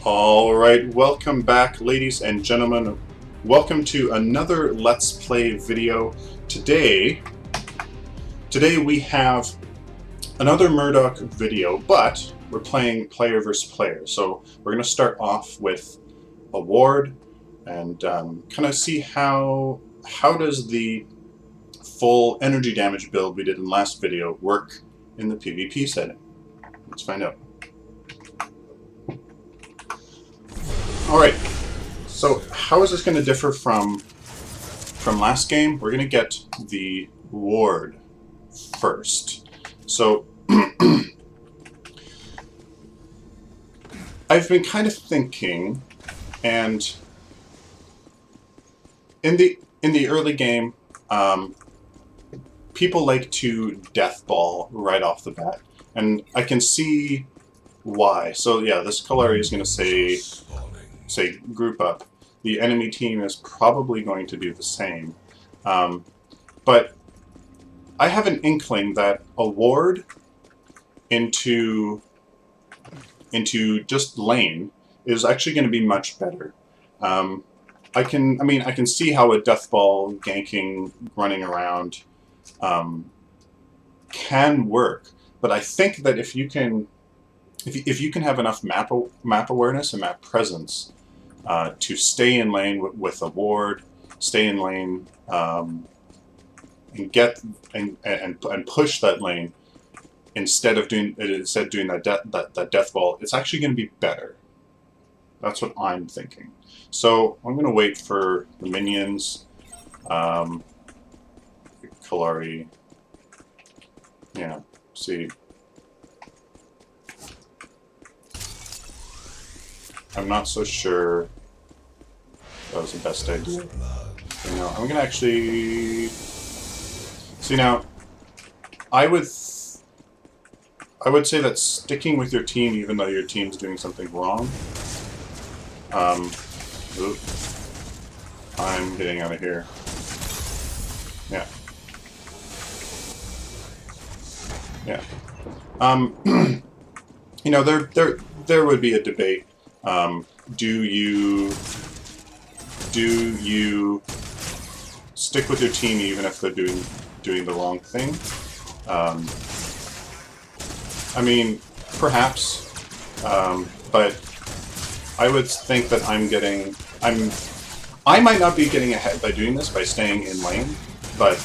Alright, welcome back, ladies and gentlemen. Welcome to another Let's Play video. Today we have another Murdock video, but we're playing player versus player. So we're going to start off with a ward and kind of see how does the full energy damage build we did in last video work in the PvP setting. Let's find out. Alright, so how is this going to differ from last game? We're going to get the ward first. So I've been kind of thinking, and in the early game, people like to death ball right off the bat, and I can see why. So yeah, this color is going to say group up. The enemy team is probably going to do the same. But I have an inkling that a ward into just lane is actually going to be much better. I can see how a death ball ganking, running around can work, but I think that if you can have enough map awareness and map presence to stay in lane with a ward, stay in lane, and get and push that lane instead of doing that death ball, it's actually going to be better. That's what I'm thinking. So I'm going to wait for the minions. Kalari. Yeah. See. I'm not so sure that was the best idea. You know, I'm gonna actually see now. I would say that sticking with your team, even though your team's doing something wrong. I'm getting out of here. Yeah. Yeah. You know, there would be a debate. Do you stick with your team even if they're doing the wrong thing? I mean, perhaps, but I would think that I might not be getting ahead by doing this, by staying in lane, but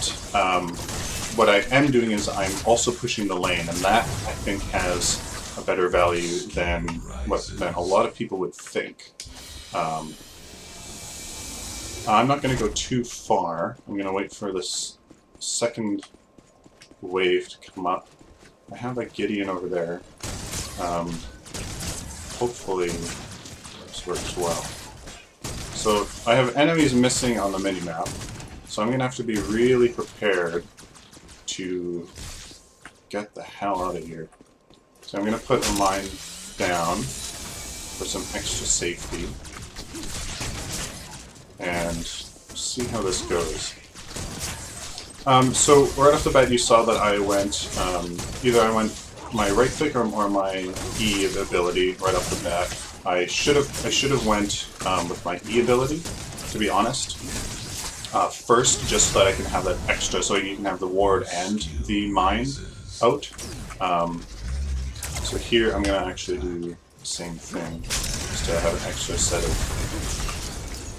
what I am doing is I'm also pushing the lane, and that, I think, has a better value than a lot of people would think. I'm not going to go too far. I'm going to wait for this second wave to come up. I have a Gideon over there. Hopefully this works well. So I have enemies missing on the minimap, so I'm going to have to be really prepared to get the hell out of here. So I'm going to put a mine down for some extra safety and see how this goes. So right off the bat you saw that I went, either I went my right click or my E ability right off the bat. I should have went with my E ability, to be honest, first, just so that I can have that extra, so you can have the ward and the mine out. So here I'm going to actually do the same thing, just to have an extra set of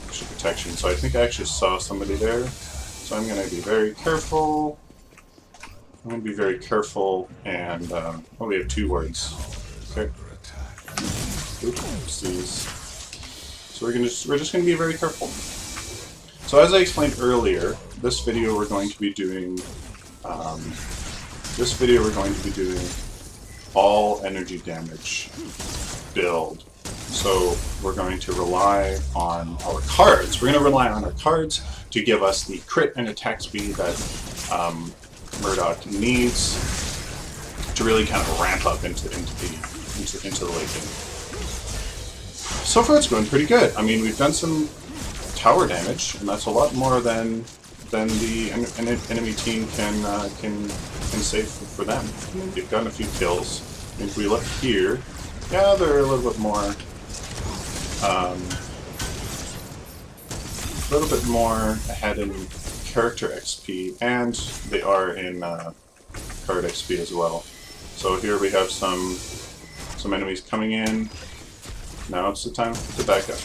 extra protection. So I think I actually saw somebody there, so I'm going to be very careful. I'm going to be very careful, and oh, we have two wards. Okay. Oopsies. So we're just going to be very careful. So as I explained earlier, this video we're going to be doing all energy damage build. So we're going to rely on our cards. We're going to rely on our cards to give us the crit and attack speed that Murdock needs to really kind of ramp up into the late game. So far it's going pretty good. I mean, we've done some tower damage, and that's a lot more than the enemy team can save for them. I mean, they've gotten a few kills. If we look here, yeah, they're a little bit more A little bit more ahead in character XP, and they are in card XP as well. So here we have some enemies coming in. Now it's the time to back up.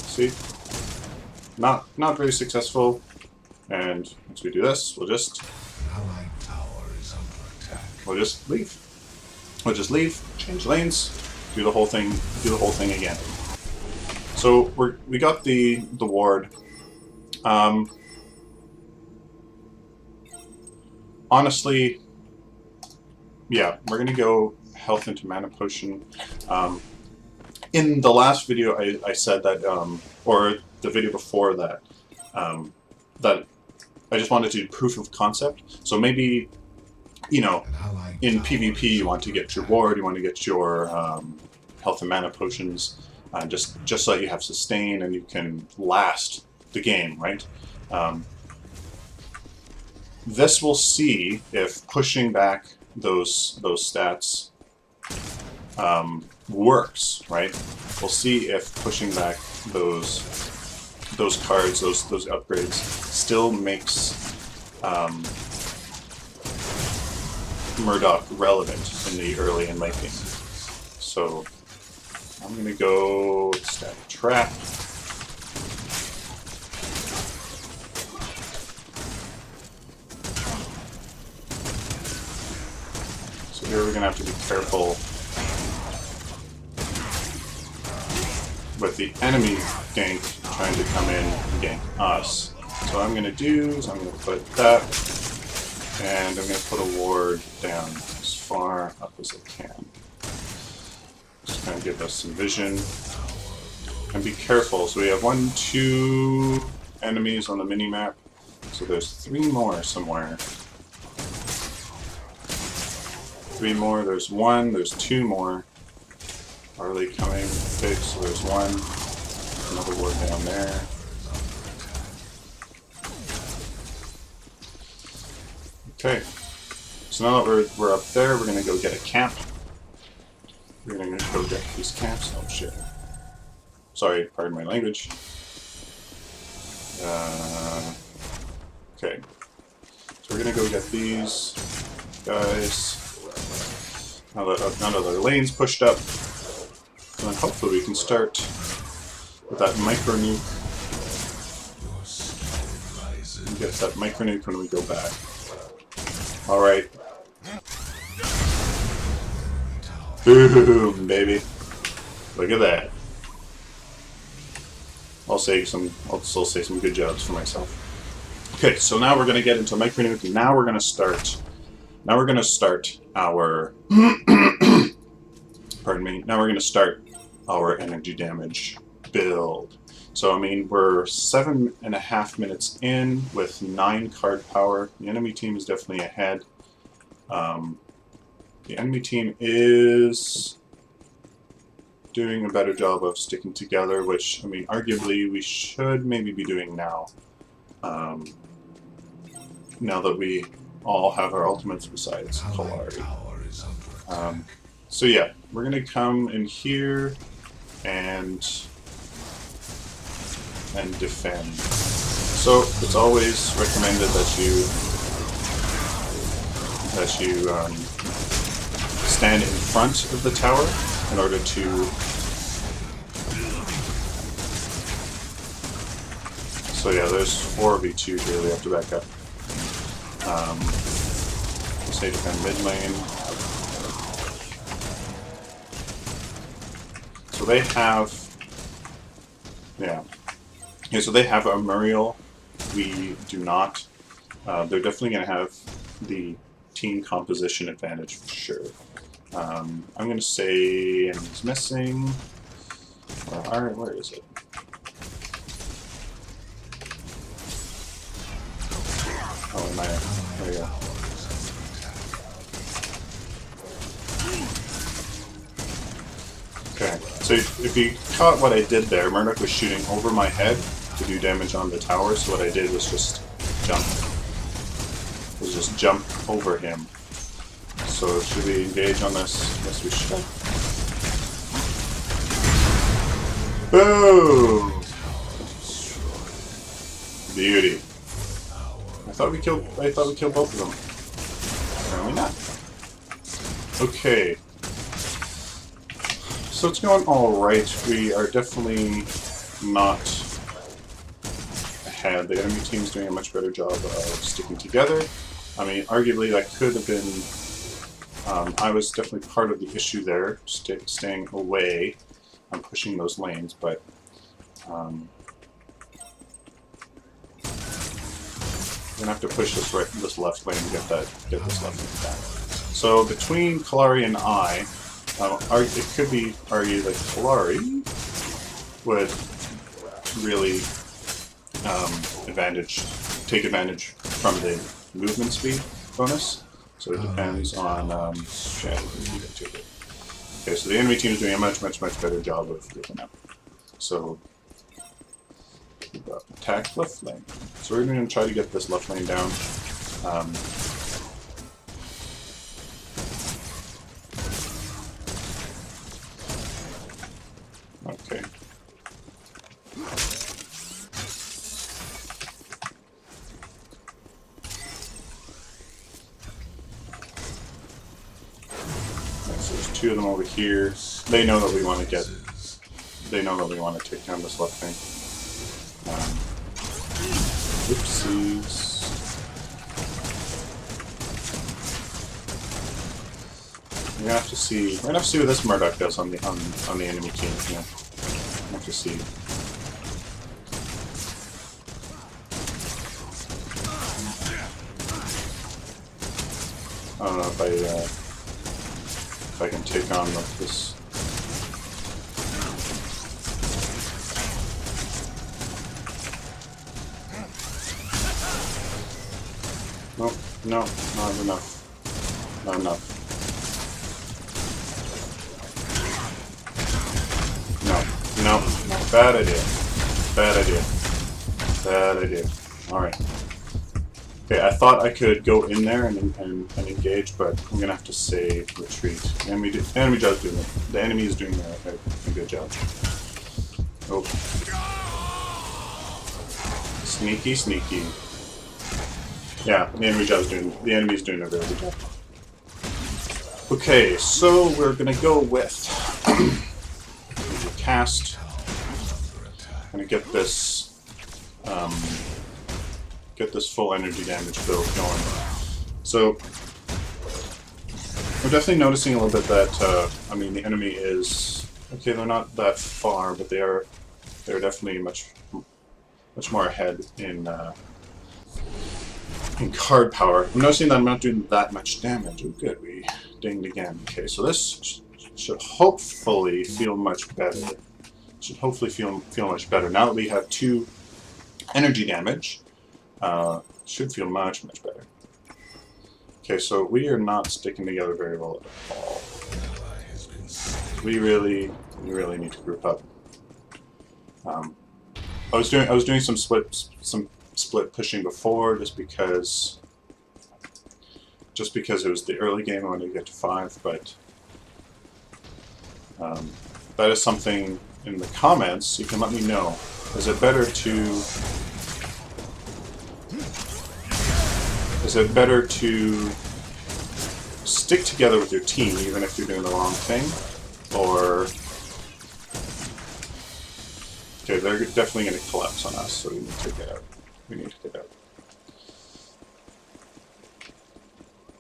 See? Not very successful. And once we do this, we'll just leave. We'll just leave, change lanes, do the whole thing again. So we got the ward. Honestly, yeah, we're gonna go health into mana potion. In the last video, I said that, or the video before that, that I just wanted to do proof of concept. So maybe, you know, in PvP you want to get your ward, you want to get your health and mana potions, just so that you have sustain and you can last the game, right? This will see if pushing back those stats works, right? We'll see if pushing back those cards, those upgrades, still makes Murdock relevant in the early and late game. So I'm gonna go stack trap. So here we're gonna have to be careful with the enemy gank trying to come in and gank us. So what I'm gonna do is I'm gonna put that, and I'm gonna put a ward down as far up as I can. Just kind of give us some vision. And be careful. So we have 1, 2 enemies on the mini-map. So there's 3 more somewhere. 3 more, there's 1, there's 2 more. Are they coming? Okay, so there's 1. Another ward down there. Okay. So now that we're up there, we're gonna go get a camp. We're gonna go get these camps. Oh shit. Sorry, pardon my language. Okay. So we're gonna go get these guys. Now that our lane's pushed up, and then hopefully we can start with that micro nuke. And get that micro nuke when we go back. Alright. Boom, baby. Look at that. I'll still say some good jobs for myself. Okay, so now we're gonna get into micro nuke, and now we're gonna start our pardon me. Now we're gonna start our energy damage build. So I mean, we're 7.5 minutes in with 9 card power. The enemy team is definitely ahead. The enemy team is doing a better job of sticking together, which, I mean, arguably we should maybe be doing now. Now that we all have our ultimates besides Polari. So yeah, we're gonna come in here and defend. So it's always recommended that you stand in front of the tower in order to so yeah, there's 4v2 here. We have to back up. Say defend mid lane. So they have, yeah. Okay, so they have a Muriel. We do not. They're definitely going to have the team composition advantage for sure. I'm going to say enemy's missing. Alright, where is it? Oh, in my, there you go. Okay, so if you caught what I did there, Murdock was shooting over my head to do damage on the tower, so what I did was just jump over him. So should we engage on this? Yes, we should. Boom! Beauty. I thought we killed both of them. Apparently not. Okay. So it's going alright. We are definitely not ahead. The enemy team's doing a much better job of sticking together. I mean, arguably that could have been... I was definitely part of the issue there, staying away and pushing those lanes, but... we're gonna have to push this left lane and get this left lane back. So between Kalari and I, it could be argued that Kalari would really take advantage from the movement speed bonus. So it depends on. Okay, so the enemy team is doing a much better job of grouping up. So attack left lane. So we're going to try to get this left lane down. Okay. So there's two of them over here. They know that we want to get. They know that we want to take down this left lane. Oopsies. We're gonna have to see. We're gonna have to see what this Murdock does on the enemy team. Yeah, we'll have to see. I don't know if I can take on this. Nope, no, not enough. Not enough. No, bad idea. Bad idea. Bad idea. Alright. Okay, I thought I could go in there and engage, but I'm gonna have to say retreat. The enemy is doing a good job. Oh. Sneaky. Yeah, the enemy is doing a very good job. Okay, so we're gonna go with cast. Gonna get this full energy damage build going. So we're definitely noticing a little bit that I mean the enemy is okay. They're not that far, but they're definitely much more ahead in card power. I'm noticing that I'm not doing that much damage. Oh, good, we dinged again. Okay, so this should hopefully feel much better. Should hopefully feel much better. Now that we have 2 energy damage, should feel much better. Okay, so we are not sticking together very well at all. We really need to group up. I was doing some split pushing before, just because it was the early game. I wanted to get to 5, but that is something in the comments. You can let me know. Is it better to stick together with your team even if you're doing the wrong thing, or okay, they're definitely going to collapse on us, so we need to get out.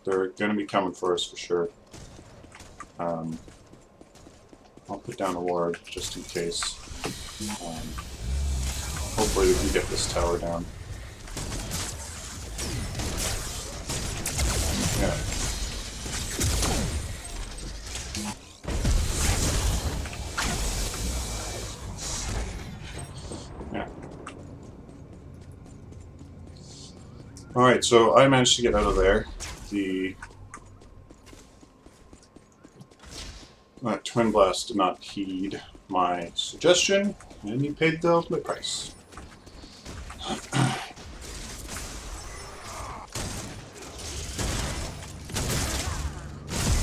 They're going to be coming for us for sure. I'll put down a ward just in case. Hopefully we can get this tower down. Yeah. Yeah. Alright, so I managed to get out of there. The Twin Blast did not heed my suggestion, and he paid the ultimate price.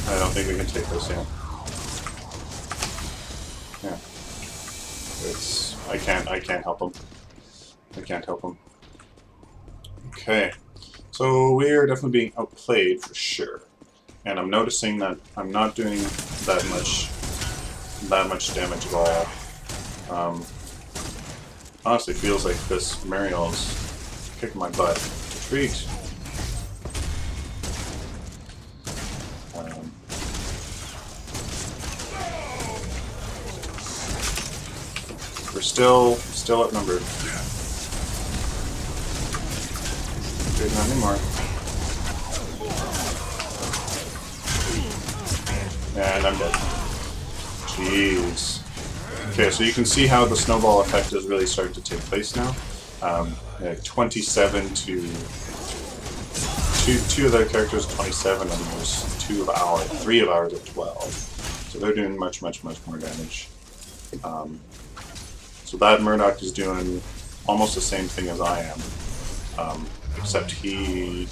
I don't think we can take this in. Yeah. I can't help him. I can't help him. Okay, so we're definitely being outplayed for sure, and I'm noticing that I'm not doing that much damage at all. Honestly, feels like this Mariel's kicking my butt. Retreat. We're still outnumbered. Okay, not anymore. And I'm dead. Jeez. Okay, so you can see how the snowball effect is really starting to take place now. 27 to... Two of their characters 27, and there's 3 of ours at 12. So they're doing much more damage. So that Murdock is doing almost the same thing as I am, except he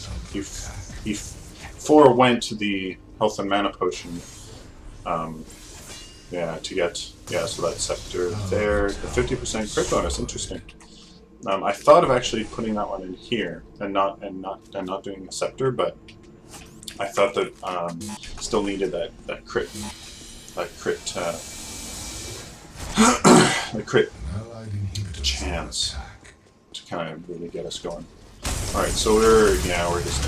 forewent the health and mana potion. Yeah, to get so that scepter there, the 50% crit bonus. Interesting. I thought of actually putting that one in here and not doing a scepter, but I thought that still needed that crit the crit chance to kind of really get us going. All right, so we're just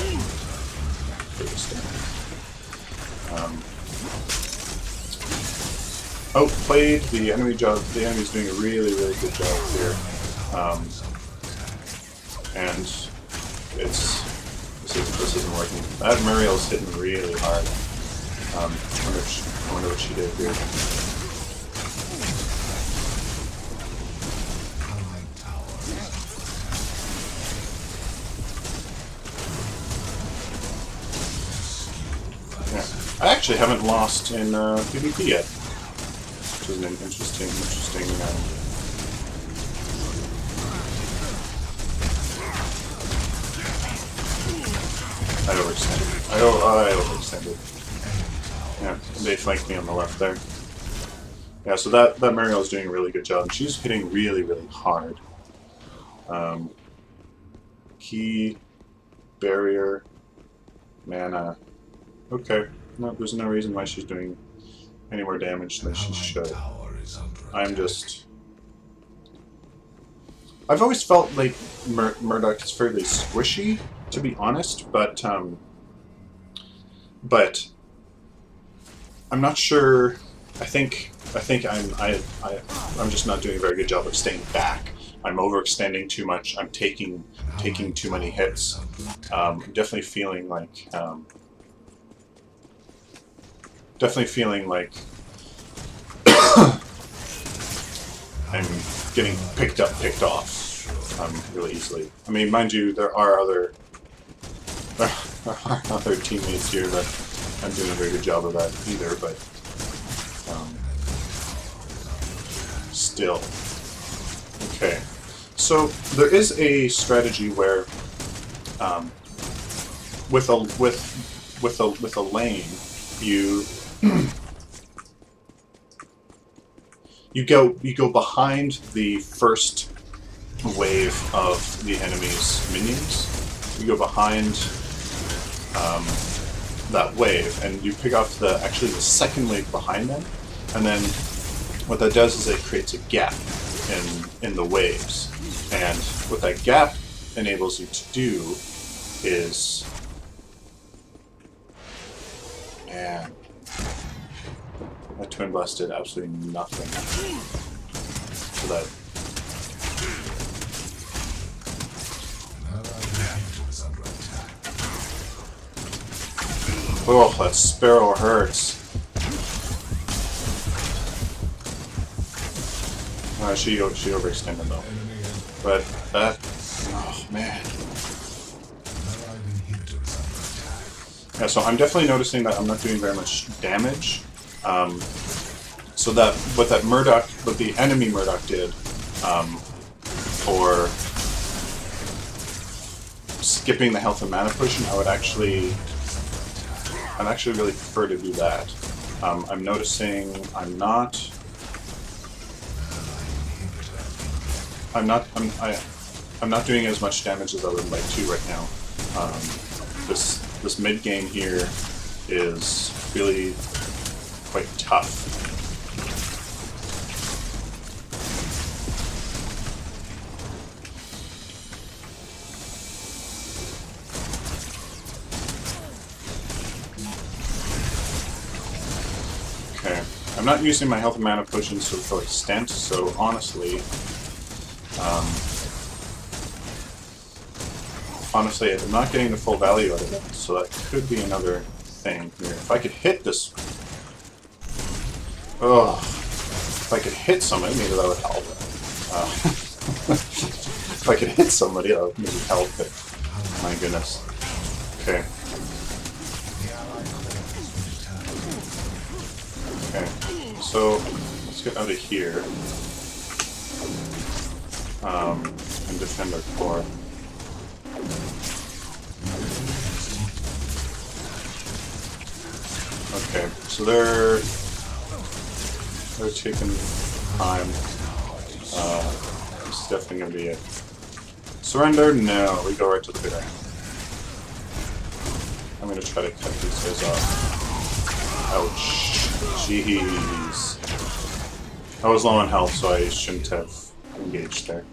outplayed the enemy job. The enemy's doing a really good job here, and this isn't working. That Muriel's hitting really hard. I wonder what she did here. I actually haven't lost in PvP yet, which is an interesting. I overextended. I overextended. Yeah, they flanked me on the left there. Yeah, so that Mariel is doing a really good job. She's hitting really hard. Key, barrier, mana. Okay. No, there's no reason why she's doing any more damage than she should. I've always felt like Murdock is fairly squishy, to be honest, but I'm not sure. I think I'm just not doing a very good job of staying back. I'm overextending too much. I'm taking too many hits. I'm definitely feeling like. I'm getting picked off really easily. I mean, mind you, there are other teammates here that I'm doing a very good job of that either, but still. Okay, so there is a strategy where with a lane you go behind the first wave of the enemy's minions. You go behind that wave, and you pick off the second wave behind them, and then what that does is it creates a gap in the waves, and what that gap enables you to do is, man, that Twin Blast did absolutely nothing for that. Oh, that Sparrow hurts. She overextended though. But that, oh man. Yeah, so I'm definitely noticing that I'm not doing very much damage. So that what the enemy Murdock did, for skipping the health and mana potion, I'd actually really prefer to do that. I'm noticing I'm not I'm not doing as much damage as I would like to right now. This mid game here is really quite tough. Okay, I'm not using my health and mana potions to full extent, so honestly, I'm not getting the full value out of it, so that could be another thing here. If I could hit this... Oh, if I could hit somebody, maybe that would help. If I could hit somebody, that would maybe help, but my goodness. Okay. Okay, so let's get out of here and defend our core. Okay, so they're taking time. This is definitely going to be it. Surrender? No, we go right to the bitter end. I'm going to try to cut these guys off. Ouch. Jeez. I was low on health, so I shouldn't have engaged there.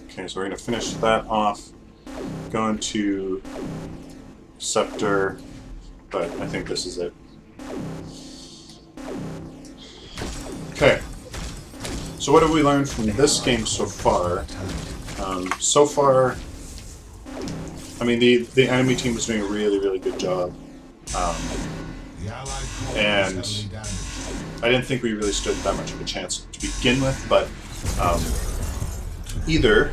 Okay, so we're going to finish that off. Going to Scepter, but I think this is it. Okay. So what have we learned from this game so far? So far, I mean, the enemy team was doing a really, really good job. And I didn't think we really stood that much of a chance to begin with, but either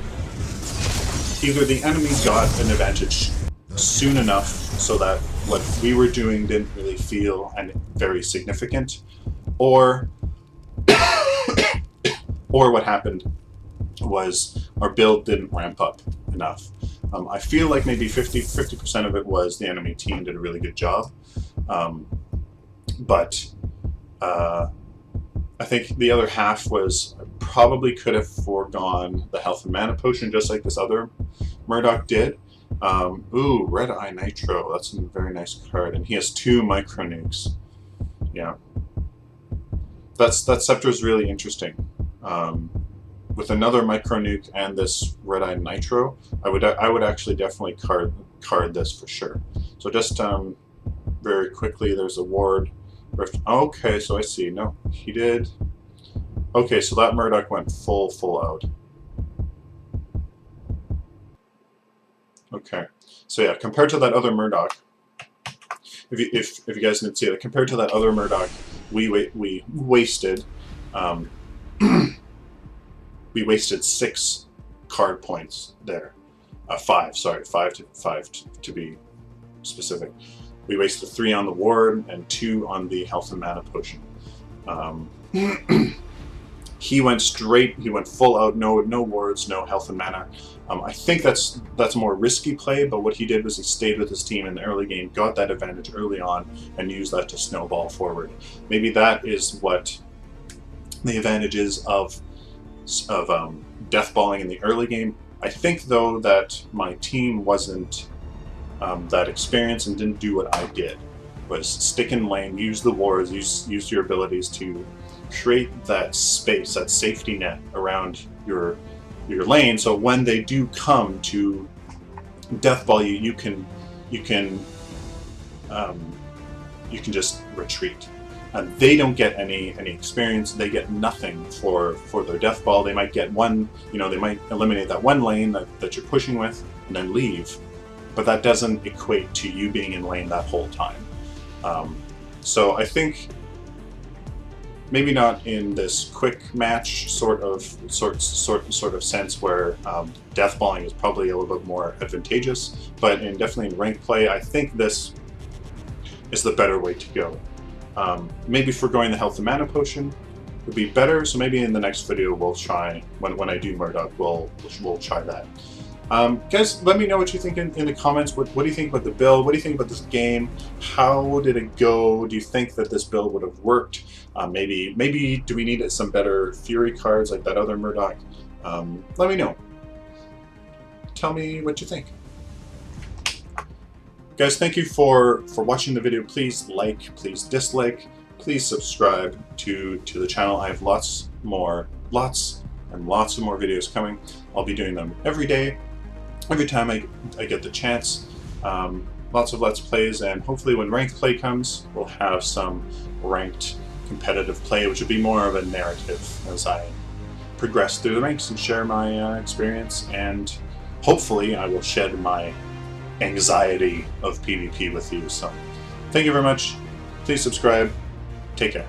the enemy got an advantage soon enough so that what we were doing didn't really feel very significant, or what happened was our build didn't ramp up enough. I feel like maybe 50% of it was the enemy team did a really good job, but I think the other half was probably could have foregone the health and mana potion just like this other Murdock did. Ooh, Red Eye Nitro, that's a very nice card, and he has 2 micro nukes. Yeah, that Scepter is really interesting. With another micro nuke and this Red Eye Nitro, I would actually definitely card this for sure. So just very quickly, there's a ward. Okay, so I see. No, he did. Okay, so that Murdock went full out. Okay, so yeah, compared to that other Murdock, if you guys didn't see it, compared to that other Murdock, we wasted we wasted 6 card points there. 5 to be specific. We wasted 3 on the ward and 2 on the health and mana potion. He went straight. He went full out. No wards, no health and mana. I think that's a more risky play. But what he did was he stayed with his team in the early game, got that advantage early on, and used that to snowball forward. Maybe that is what the advantage is of deathballing in the early game. I think though that my team wasn't that experienced and didn't do what I did. Was stick in lane, use the wards, use your abilities to create that space, that safety net around your lane, so when they do come to deathball you, you can just retreat. And they don't get any experience. They get nothing for their deathball. They might get one, they might eliminate that one lane that you're pushing with and then leave, but that doesn't equate to you being in lane that whole time. So I think maybe not in this quick match sort of sense where deathballing is probably a little bit more advantageous, but definitely in ranked play, I think this is the better way to go. Maybe foregoing the health and mana potion would be better, so maybe in the next video we'll try, when I do Murdock, we'll try that. Guys, let me know what you think in the comments. What do you think about the build? What do you think about this game? How did it go? Do you think that this build would have worked? Maybe do we need some better Fury cards like that other Murdock? Let me know. Tell me what you think. Guys, thank you for watching the video. Please like, please dislike, please subscribe to the channel. I have lots and lots of more videos coming. I'll be doing them every day, every time I get the chance. Lots of Let's Plays, and hopefully when ranked play comes, we'll have some ranked competitive play, which will be more of a narrative as I progress through the ranks and share my experience, and hopefully I will shed my anxiety of PvP with you. So thank you very much. Please subscribe. Take care.